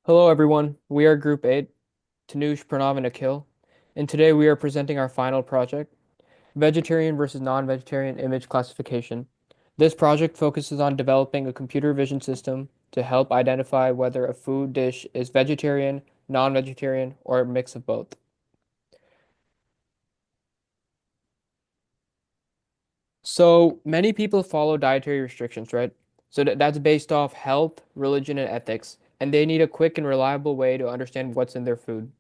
Hello everyone, we are Group 8, Tanush, Pranav, and Akhil, and today we are presenting our final project, Vegetarian versus Non-Vegetarian Image Classification. This project focuses on developing a computer vision system to help identify whether a food dish is vegetarian, non-vegetarian, or a mix of both. So many people follow dietary restrictions, right? So that's based off health, religion, and ethics, and they need a quick and reliable way to understand what's in their food.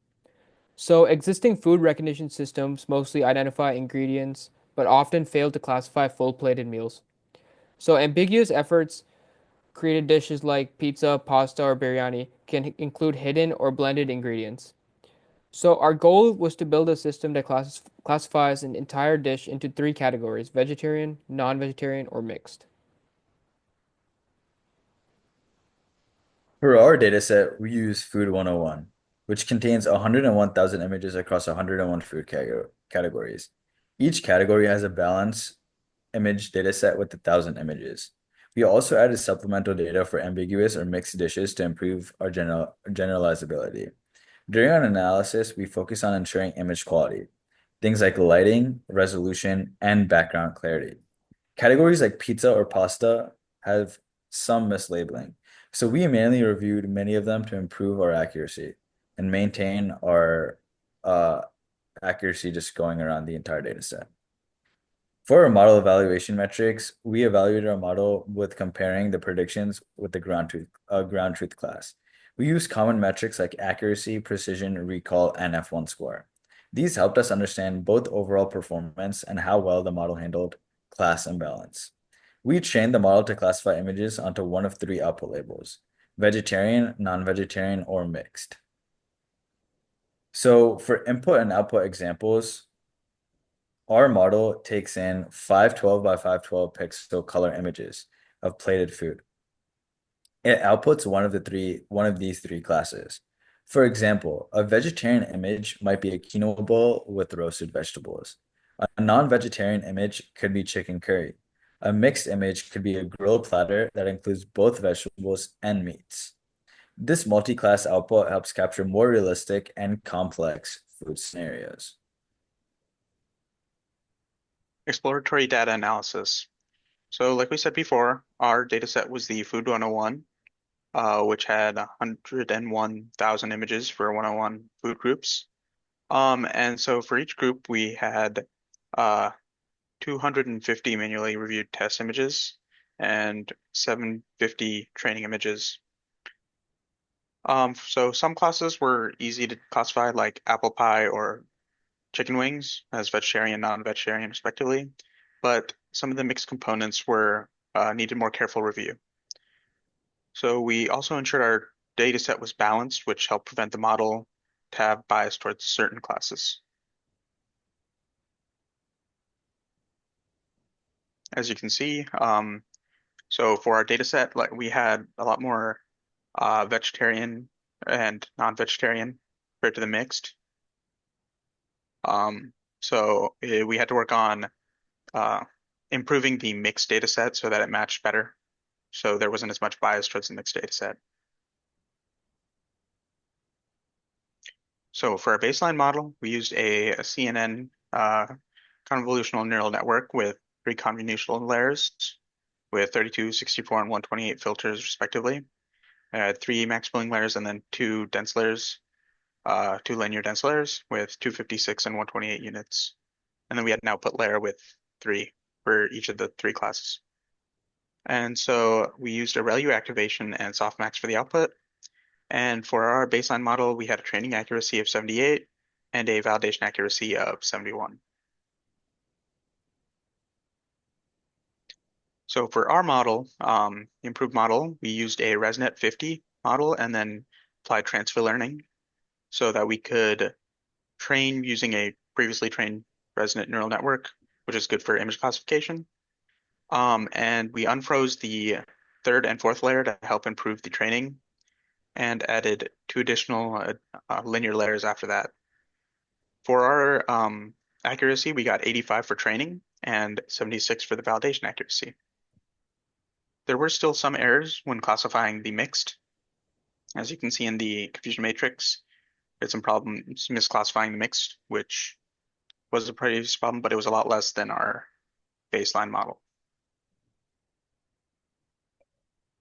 So, existing food recognition systems mostly identify ingredients, but often fail to classify full plated meals. So, ambiguous efforts created dishes like pizza, pasta, or biryani can include hidden or blended ingredients. So, our goal was to build a system that classifies an entire dish into three categories: vegetarian, non vegetarian, or mixed. For our dataset, we use Food 101, which contains 101,000 images across 101 food categories. Each category has a balanced image dataset with 1,000 images. We also added supplemental data for ambiguous or mixed dishes to improve our generalizability. During our analysis, we focus on ensuring image quality, things like lighting, resolution, and background clarity. Categories like pizza or pasta have some mislabeling, so we manually reviewed many of them to improve our accuracy and maintain our uh, accuracy just going around the entire data set. For our model evaluation metrics, we evaluated our model with comparing the predictions with the ground truth class. We used common metrics like accuracy, precision, recall, and F1 score. These helped us understand both overall performance and how well the model handled class imbalance. We trained the model to classify images onto one of three output labels: vegetarian, non-vegetarian, or mixed. So for input and output examples, our model takes in 512 by 512 pixel color images of plated food. It outputs one of these three classes. For example, a vegetarian image might be a quinoa bowl with roasted vegetables. A non-vegetarian image could be chicken curry. A mixed image could be a grilled platter that includes both vegetables and meats. This multi-class output helps capture more realistic and complex food scenarios. Exploratory data analysis. So like we said before, our dataset was the Food 101, which had 101,000 images for 101 food groups. And so for each group, we had uh, 250 manually reviewed test images and 750 training images. So some classes were easy to classify, like apple pie or chicken wings as vegetarian, non-vegetarian, respectively. But some of the mixed components were needed more careful review. So we also ensured our data set was balanced, which helped prevent the model to have bias towards certain classes. As you can see, so for our data set, like we had a lot more vegetarian and non-vegetarian compared to the mixed. Um, so we had to work on uh, improving the mixed data set so that it matched better. So there wasn't as much bias towards the mixed data set. So for our baseline model, we used a CNN convolutional neural network with three convolutional layers with 32, 64, and 128 filters respectively. Three max pooling layers and then two dense layers, two linear dense layers with 256 and 128 units. And then we had an output layer with three for each of the three classes. And so we used a ReLU activation and softmax for the output. And for our baseline model, we had a training accuracy of 78 and a validation accuracy of 71. So for our model, improved model, we used a ResNet 50 model and then applied transfer learning so that we could train using a previously trained ResNet neural network, which is good for image classification. And we unfroze the third and fourth layer to help improve the training and added two additional linear layers after that. For our accuracy, we got 85 for training and 76 for the validation accuracy. There were still some errors when classifying the mixed, As you can see in the confusion matrix, we had some problems misclassifying the mix, which was a previous problem, but it was a lot less than our baseline model.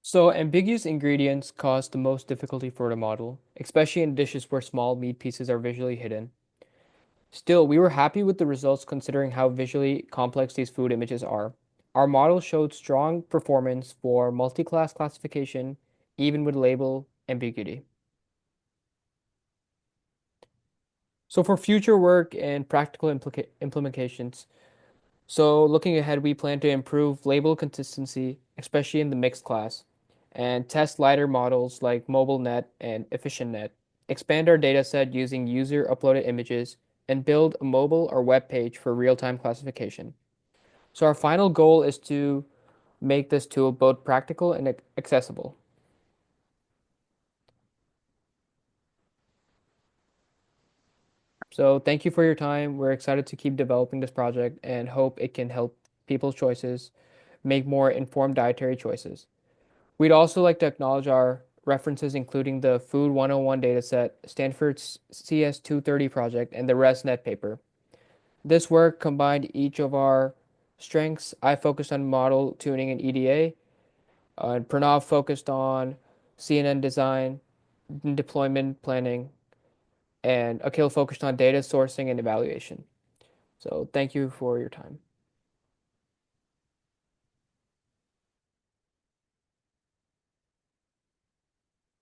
So ambiguous ingredients cause the most difficulty for the model, especially in dishes where small meat pieces are visually hidden. Still, we were happy with the results considering how visually complex these food images are. Our model showed strong performance for multi-class classification, even with label ambiguity. So for future work and practical implementations, so looking ahead, we plan to improve label consistency, especially in the mixed class, and test lighter models like MobileNet and EfficientNet, expand our dataset using user-uploaded images, and build a mobile or web page for real-time classification. So our final goal is to make this tool both practical and accessible. So thank you for your time. We're excited to keep developing this project and hope it can help people's choices make more informed dietary choices. We'd also like to acknowledge our references, including the Food 101 dataset, Stanford's CS230 project, and the ResNet paper. This work combined each of our strengths. I focused on model tuning and EDA, and Pranav focused on CNN design, deployment planning, and Akhil focused on data sourcing and evaluation. So thank you for your time.